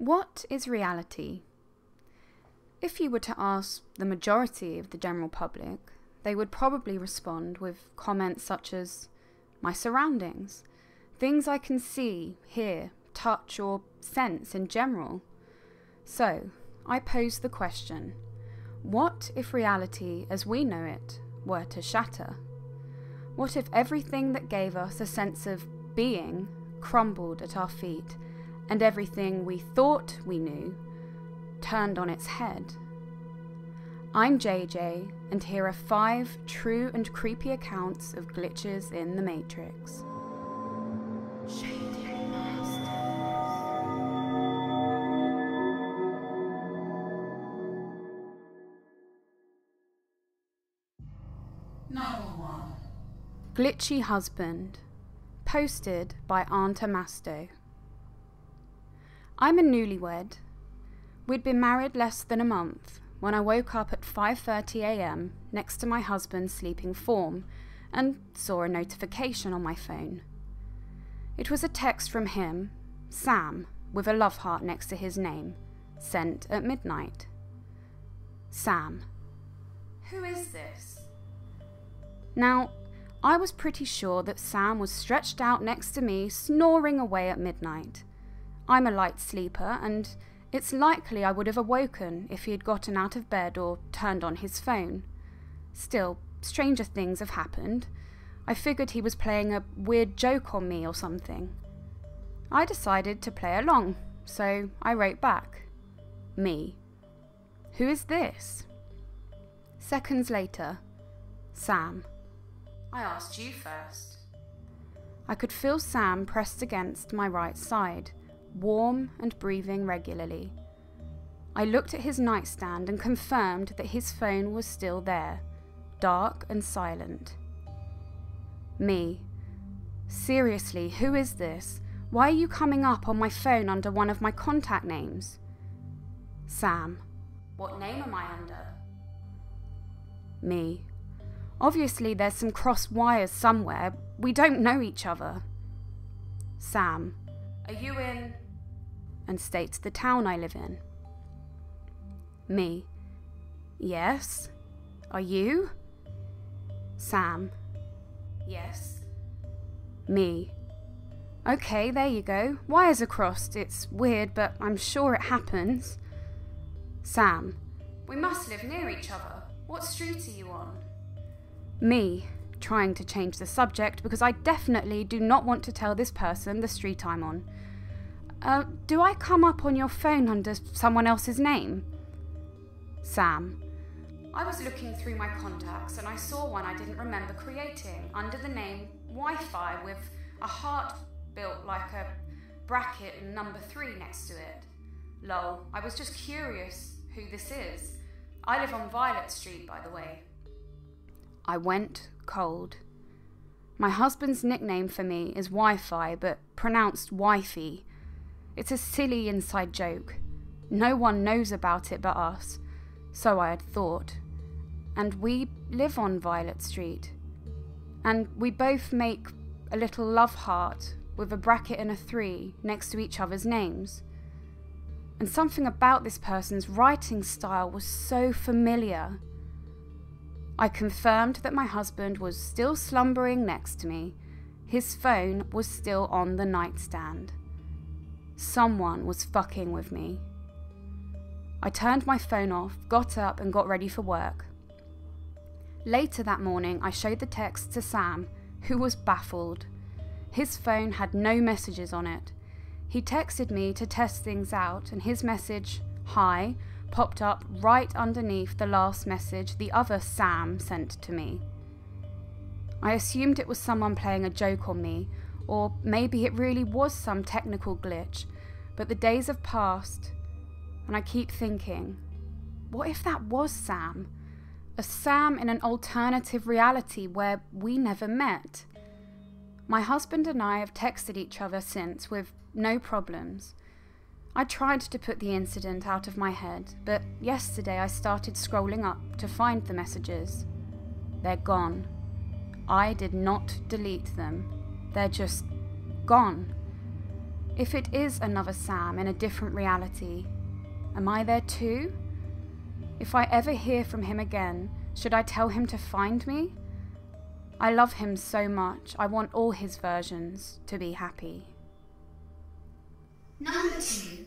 What is reality? If you were to ask the majority of the general public, they would probably respond with comments such as, my surroundings, things I can see, hear, touch, or sense in general. So, I pose the question, what if reality as we know it were to shatter? What if everything that gave us a sense of being crumbled at our feet, and everything we thought we knew turned on its head? I'm JJ, and here are 5 true and creepy accounts of glitches in the Matrix. ShadedMasters. Number 1. Glitchy Husband. Posted by Aunt Amasto. I'm a newlywed. We'd been married less than a month when I woke up at 5:30 a.m. next to my husband's sleeping form and saw a notification on my phone. It was a text from him, Sam, with a love heart next to his name, sent at midnight. Sam. Who is this? Now, I was pretty sure that Sam was stretched out next to me, snoring away at midnight. I'm a light sleeper, and it's likely I would have awoken if he had gotten out of bed or turned on his phone. Still, stranger things have happened. I figured he was playing a weird joke on me or something. I decided to play along, so I wrote back. Me. Who is this? Seconds later, Sam. I asked you first. I could feel Sam pressed against my right side, warm and breathing regularly. I looked at his nightstand and confirmed that his phone was still there, dark and silent. Me. Seriously, who is this? Why are you coming up on my phone under one of my contact names? Sam. What name am I under? Me. Obviously there's some crossed wires somewhere. We don't know each other. Sam. Are you in? And states the town I live in. Me. Yes. Are you? Sam. Yes. Me. Okay, there you go. Wires are crossed. It's weird, but I'm sure it happens. Sam. We must live near each other. What street are you on? Me, trying to change the subject because I definitely do not want to tell this person the street I'm on. Do I come up on your phone under someone else's name? Sam. I was looking through my contacts and I saw one I didn't remember creating under the name Wi-Fi with a heart built like a bracket and number 3 next to it. Lol, I was just curious who this is. I live on Violet Street, by the way. I went cold. My husband's nickname for me is Wi-Fi, but pronounced wifey. It's a silly inside joke. No one knows about it but us, so I had thought. And we live on Violet Street. And we both make a little love heart with a bracket and a 3 next to each other's names. And something about this person's writing style was so familiar. I confirmed that my husband was still slumbering next to me. His phone was still on the nightstand. Someone was fucking with me. I turned my phone off, got up and got ready for work. Later that morning, I showed the text to Sam, who was baffled. His phone had no messages on it. He texted me to test things out, and his message, "Hi," popped up right underneath the last message the other Sam sent to me. I assumed it was someone playing a joke on me, or maybe it really was some technical glitch, but the days have passed, and I keep thinking, what if that was Sam? A Sam in an alternative reality where we never met? My husband and I have texted each other since with no problems. I tried to put the incident out of my head, but yesterday I started scrolling up to find the messages. They're gone. I did not delete them. They're just gone. If it is another Sam in a different reality, am I there too? If I ever hear from him again, should I tell him to find me? I love him so much, I want all his versions to be happy. Number 2.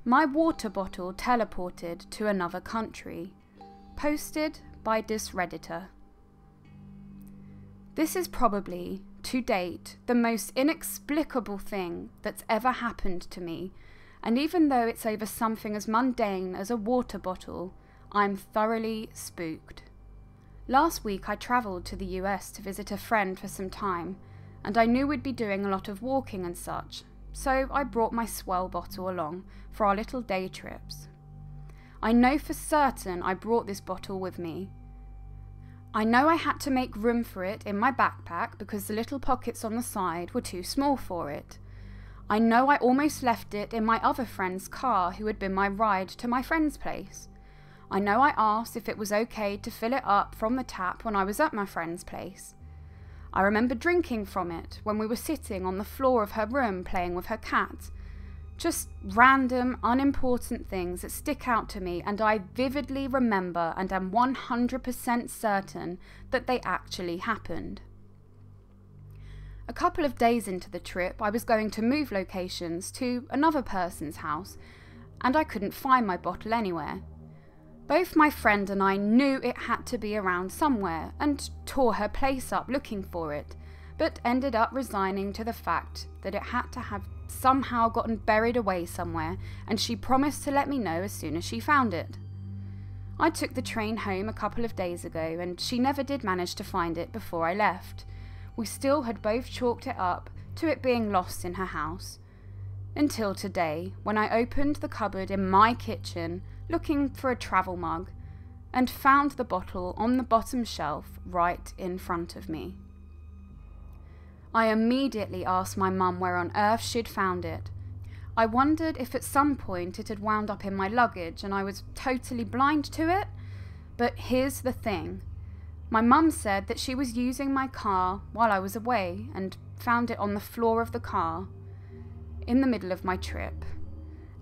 My water bottle teleported to another country. Posted by this Redditor. This is probably, to date, the most inexplicable thing that's ever happened to me, and even though it's over something as mundane as a water bottle, I'm thoroughly spooked. Last week I travelled to the US to visit a friend for some time, and I knew we'd be doing a lot of walking and such, so I brought my swell bottle along for our little day trips. I know for certain I brought this bottle with me. I know I had to make room for it in my backpack because the little pockets on the side were too small for it. I know I almost left it in my other friend's car who had been my ride to my friend's place. I know I asked if it was okay to fill it up from the tap when I was at my friend's place. I remember drinking from it when we were sitting on the floor of her room playing with her cat. Just random, unimportant things that stick out to me, and I vividly remember and am 100% certain that they actually happened. A couple of days into the trip, I was going to move locations to another person's house, and I couldn't find my bottle anywhere. Both my friend and I knew it had to be around somewhere, and tore her place up looking for it, but ended up resigning to the fact that it had to have somehow gotten buried away somewhere, and she promised to let me know as soon as she found it. I took the train home a couple of days ago, and she never did manage to find it before I left. We still had both chalked it up to it being lost in her house. Until today, when I opened the cupboard in my kitchen, looking for a travel mug, and found the bottle on the bottom shelf right in front of me. I immediately asked my mum where on earth she'd found it. I wondered if at some point it had wound up in my luggage and I was totally blind to it. But here's the thing. My mum said that she was using my car while I was away and found it on the floor of the car in the middle of my trip.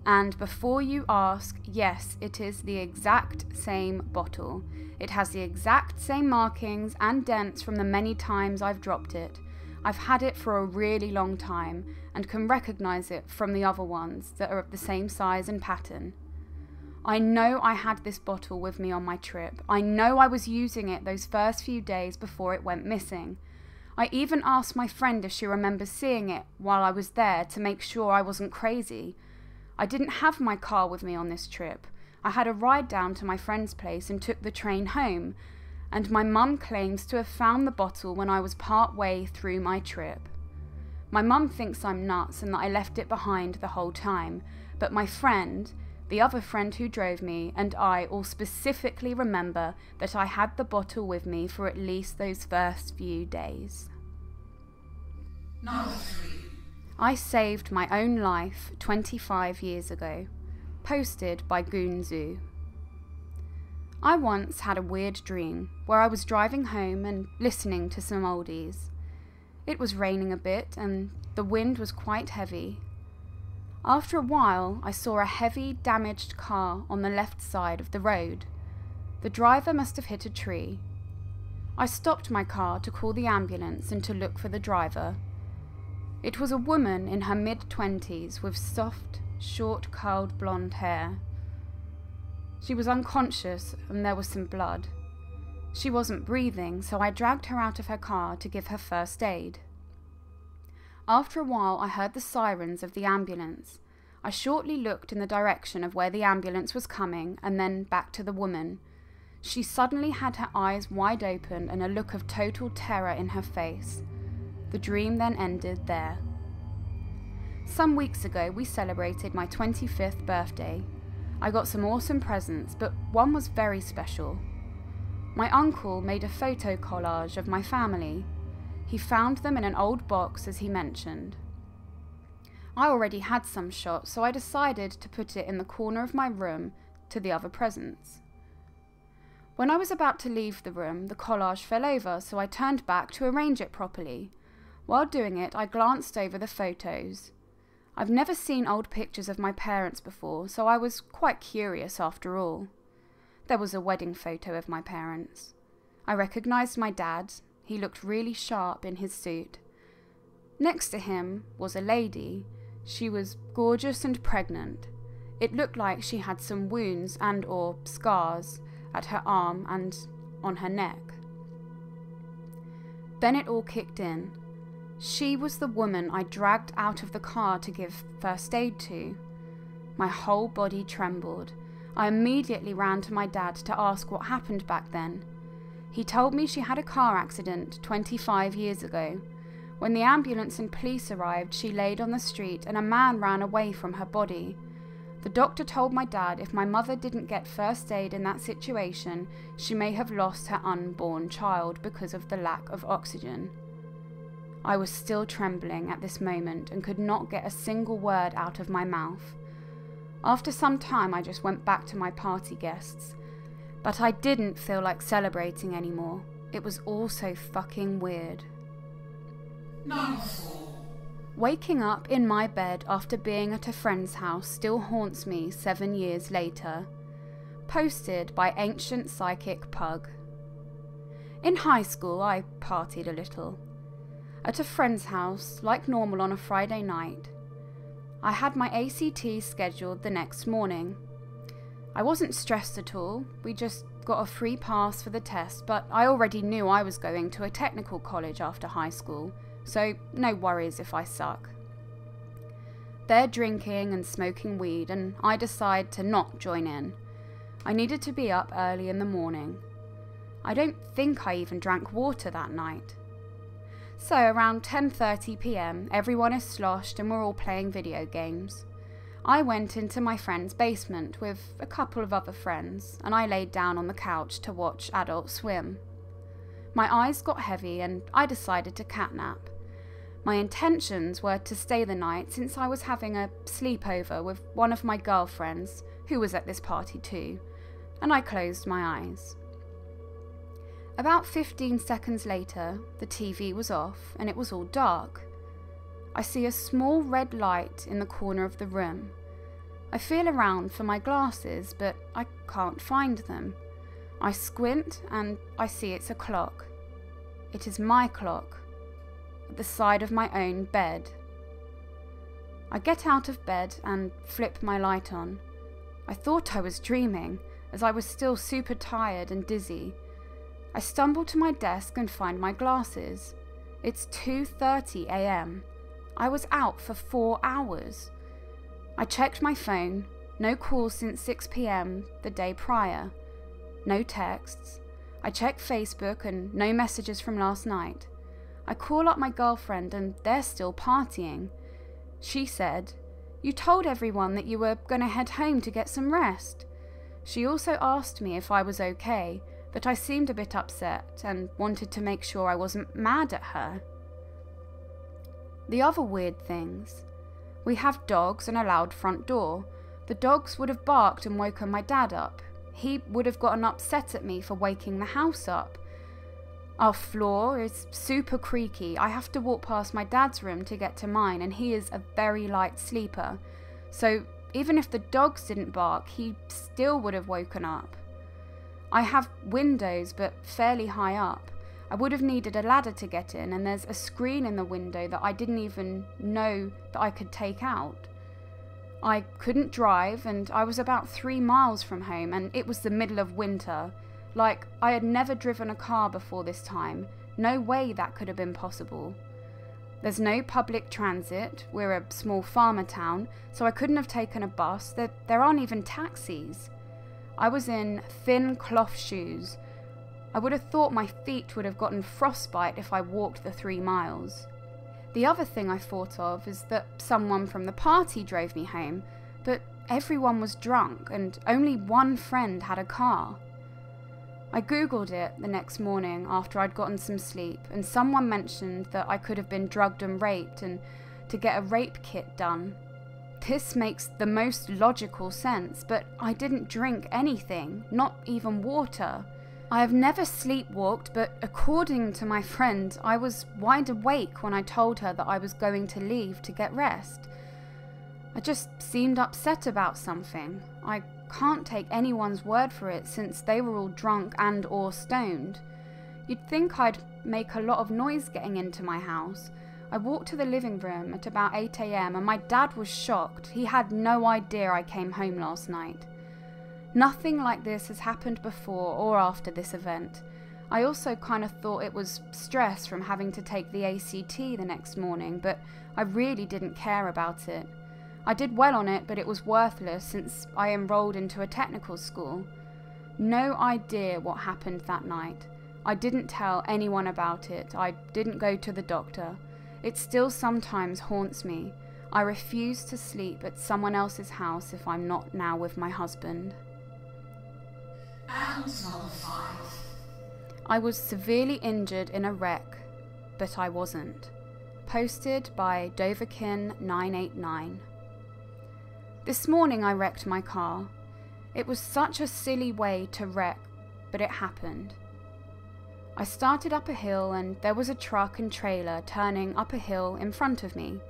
And before you ask, yes, it is the exact same bottle. It has the exact same markings and dents from the many times I've dropped it. I've had it for a really long time and can recognise it from the other ones that are of the same size and pattern. I know I had this bottle with me on my trip. I know I was using it those first few days before it went missing. I even asked my friend if she remembers seeing it while I was there to make sure I wasn't crazy. I didn't have my car with me on this trip. I had a ride down to my friend's place and took the train home, and my mum claims to have found the bottle when I was part way through my trip. My mum thinks I'm nuts and that I left it behind the whole time, but my friend, the other friend who drove me, and I all specifically remember that I had the bottle with me for at least those first few days. Number 3. I saved my own life 25 years ago. Posted by Goonzoo. I once had a weird dream where I was driving home and listening to some oldies. It was raining a bit and the wind was quite heavy. After a while, I saw a heavy, damaged car on the left side of the road. The driver must have hit a tree. I stopped my car to call the ambulance and to look for the driver. It was a woman in her mid-20s with soft, short, curled blonde hair. She was unconscious and there was some blood. She wasn't breathing, so I dragged her out of her car to give her first aid. After a while, I heard the sirens of the ambulance. I shortly looked in the direction of where the ambulance was coming and then back to the woman. She suddenly had her eyes wide open and a look of total terror in her face. The dream then ended there. Some weeks ago, we celebrated my 25th birthday. I got some awesome presents, but one was very special. My uncle made a photo collage of my family. He found them in an old box, as he mentioned. I already had some shots, so I decided to put it in the corner of my room to the other presents. When I was about to leave the room, the collage fell over, so I turned back to arrange it properly. While doing it, I glanced over the photos. I've never seen old pictures of my parents before, so I was quite curious after all. There was a wedding photo of my parents. I recognised my dad. He looked really sharp in his suit. Next to him was a lady. She was gorgeous and pregnant. It looked like she had some wounds and or scars at her arm and on her neck. Then it all kicked in. She was the woman I dragged out of the car to give first aid to. My whole body trembled. I immediately ran to my dad to ask what happened back then. He told me she had a car accident 25 years ago. When the ambulance and police arrived, she laid on the street and a man ran away from her body. The doctor told my dad if my mother didn't get first aid in that situation, she may have lost her unborn child because of the lack of oxygen. I was still trembling at this moment and could not get a single word out of my mouth. After some time, I just went back to my party guests. But I didn't feel like celebrating anymore. It was all so fucking weird. Number 4. Waking up in my bed after being at a friend's house still haunts me 7 years later. Posted by Ancient Psychic Pug. In high school, I partied a little. At a friend's house, like normal on a Friday night. I had my ACT scheduled the next morning. I wasn't stressed at all. We just got a free pass for the test, but I already knew I was going to a technical college after high school, so no worries if I suck. They're drinking and smoking weed, and I decide to not join in. I needed to be up early in the morning. I don't think I even drank water that night. So around 10:30 p.m, everyone is sloshed and we're all playing video games. I went into my friend's basement with a couple of other friends, and I laid down on the couch to watch Adult Swim. My eyes got heavy and I decided to catnap. My intentions were to stay the night since I was having a sleepover with one of my girlfriends, who was at this party too, and I closed my eyes. About 15 seconds later, the TV was off and it was all dark. I see a small red light in the corner of the room. I feel around for my glasses, but I can't find them. I squint and I see it's a clock. It is my clock, at the side of my own bed. I get out of bed and flip my light on. I thought I was dreaming, as I was still super tired and dizzy. I stumble to my desk and find my glasses. It's 2:30 a.m. I was out for 4 hours. I checked my phone. No calls since 6 p.m. the day prior. No texts. I checked Facebook and no messages from last night. I call up my girlfriend and they're still partying. She said, "You told everyone that you were going to head home to get some rest." She also asked me if I was okay, but I seemed a bit upset and wanted to make sure I wasn't mad at her. The other weird things. We have dogs and a loud front door. The dogs would have barked and woken my dad up. He would have gotten upset at me for waking the house up. Our floor is super creaky. I have to walk past my dad's room to get to mine, and he is a very light sleeper. So even if the dogs didn't bark, he still would have woken up. I have windows, but fairly high up. I would have needed a ladder to get in, and there's a screen in the window that I didn't even know that I could take out. I couldn't drive, and I was about 3 miles from home, and it was the middle of winter. Like, I had never driven a car before this time. No way that could have been possible. There's no public transit. We're a small farmer town, so I couldn't have taken a bus. There aren't even taxis. I was in thin cloth shoes. I would have thought my feet would have gotten frostbite if I walked the 3 miles. The other thing I thought of is that someone from the party drove me home, but everyone was drunk and only one friend had a car. I googled it the next morning after I'd gotten some sleep, and someone mentioned that I could have been drugged and raped and to get a rape kit done. This makes the most logical sense, but I didn't drink anything, not even water. I have never sleepwalked, but according to my friend, I was wide awake when I told her that I was going to leave to get rest. I just seemed upset about something. I can't take anyone's word for it since they were all drunk and or stoned. You'd think I'd make a lot of noise getting into my house. I walked to the living room at about 8 a.m. and my dad was shocked. He had no idea I came home last night. Nothing like this has happened before or after this event. I also kind of thought it was stress from having to take the ACT the next morning, but I really didn't care about it. I did well on it, but it was worthless since I enrolled into a technical school. No idea what happened that night. I didn't tell anyone about it. I didn't go to the doctor. It still sometimes haunts me. I refuse to sleep at someone else's house if I'm not now with my husband. Adams number 5. I was severely injured in a wreck, but I wasn't. Posted by Doverkin989. This morning I wrecked my car. It was such a silly way to wreck, but it happened. I started up a hill and there was a truck and trailer turning up a hill in front of me.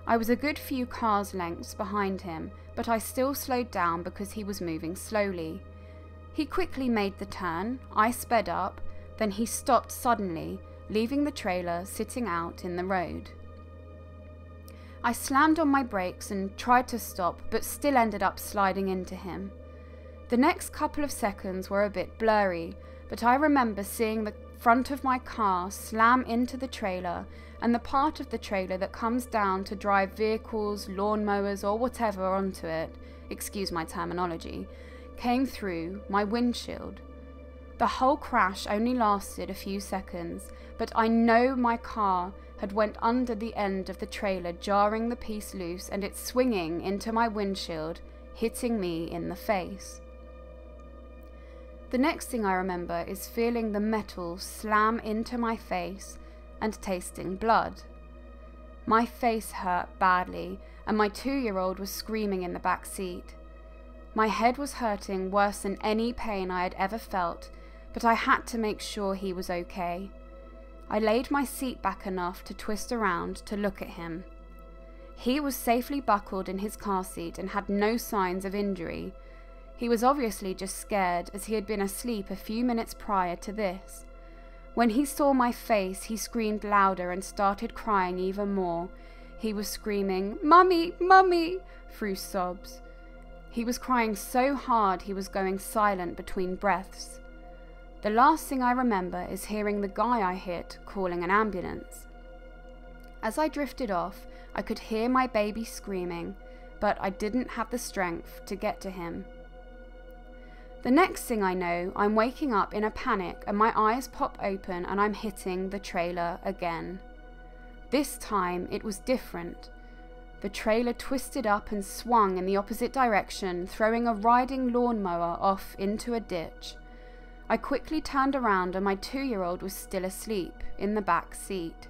I was a good few cars' lengths behind him, but I still slowed down because he was moving slowly. He quickly made the turn, I sped up, then he stopped suddenly, leaving the trailer sitting out in the road. I slammed on my brakes and tried to stop, but still ended up sliding into him. The next couple of seconds were a bit blurry, but I remember seeing the front of my car slam into the trailer and the part of the trailer that comes down to drive vehicles, lawnmowers or whatever onto it, excuse my terminology, came through my windshield. The whole crash only lasted a few seconds, but I know my car had went under the end of the trailer, jarring the piece loose and it swinging into my windshield, hitting me in the face. The next thing I remember is feeling the metal slam into my face and tasting blood. My face hurt badly and my 2-year-old was screaming in the back seat. My head was hurting worse than any pain I had ever felt, but I had to make sure he was okay. I laid my seat back enough to twist around to look at him. He was safely buckled in his car seat and had no signs of injury. He was obviously just scared as he had been asleep a few minutes prior to this. When he saw my face, he screamed louder and started crying even more. He was screaming, "Mummy, Mummy," through sobs. He was crying so hard he was going silent between breaths. The last thing I remember is hearing the guy I hit calling an ambulance. As I drifted off, I could hear my baby screaming, but I didn't have the strength to get to him. The next thing I know, I'm waking up in a panic and my eyes pop open and I'm hitting the trailer again. This time it was different. The trailer twisted up and swung in the opposite direction, throwing a riding lawnmower off into a ditch. I quickly turned around and my 2-year-old was still asleep in the back seat.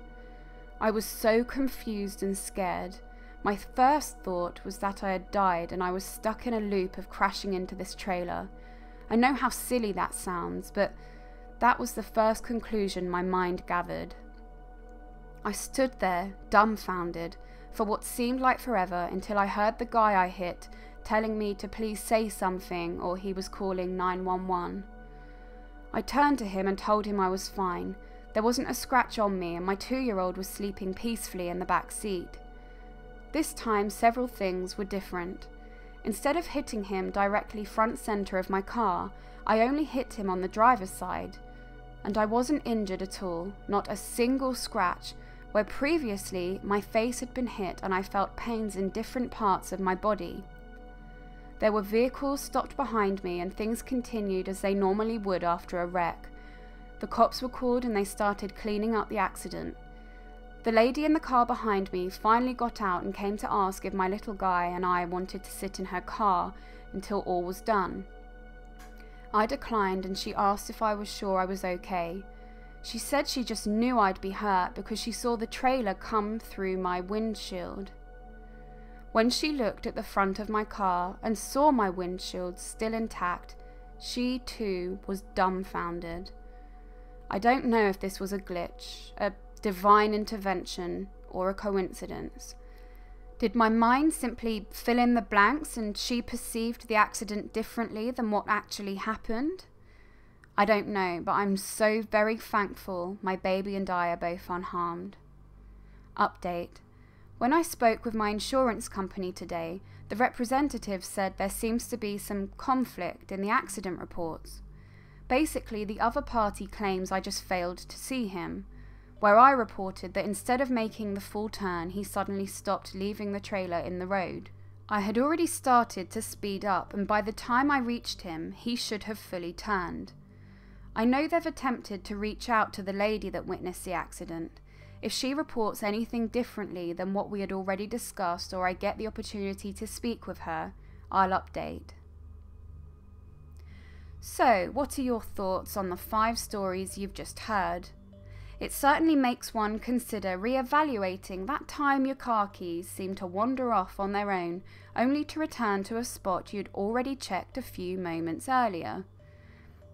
I was so confused and scared. My first thought was that I had died and I was stuck in a loop of crashing into this trailer. I know how silly that sounds, but that was the first conclusion my mind gathered. I stood there, dumbfounded, for what seemed like forever until I heard the guy I hit telling me to please say something or he was calling 911. I turned to him and told him I was fine. There wasn't a scratch on me and my 2-year-old was sleeping peacefully in the back seat. This time several things were different. Instead of hitting him directly front center of my car, I only hit him on the driver's side. And I wasn't injured at all, not a single scratch, where previously my face had been hit and I felt pains in different parts of my body. There were vehicles stopped behind me and things continued as they normally would after a wreck. The cops were called and they started cleaning up the accident. The lady in the car behind me finally got out and came to ask if my little guy and I wanted to sit in her car until all was done. I declined and she asked if I was sure I was okay. She said she just knew I'd be hurt because she saw the trailer come through my windshield. When she looked at the front of my car and saw my windshield still intact, she too was dumbfounded. I don't know if this was a glitch, a divine intervention, or a coincidence. Did my mind simply fill in the blanks and she perceived the accident differently than what actually happened? I don't know, but I'm so very thankful my baby and I are both unharmed. Update. When I spoke with my insurance company today, the representative said there seems to be some conflict in the accident reports. Basically, the other party claims I just failed to see him, where I reported that instead of making the full turn, he suddenly stopped, leaving the trailer in the road. I had already started to speed up, and by the time I reached him, he should have fully turned. I know they've attempted to reach out to the lady that witnessed the accident. If she reports anything differently than what we had already discussed, or I get the opportunity to speak with her, I'll update. So, what are your thoughts on the 5 stories you've just heard? It certainly makes one consider re-evaluating that time your car keys seemed to wander off on their own, only to return to a spot you'd already checked a few moments earlier.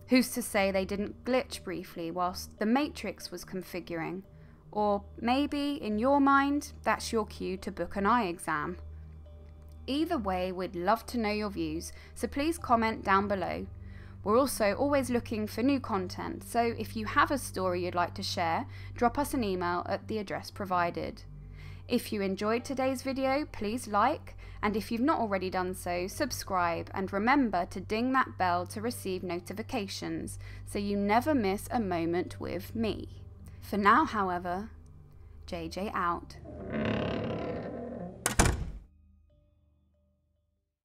Who's to say they didn't glitch briefly whilst the Matrix was configuring? Or maybe, in your mind, that's your cue to book an eye exam. Either way, we'd love to know your views, so please comment down below. We're also always looking for new content, so if you have a story you'd like to share, drop us an email at the address provided. If you enjoyed today's video, please like, and if you've not already done so, subscribe, and remember to ding that bell to receive notifications so you never miss a moment with me. For now, however, JJ out.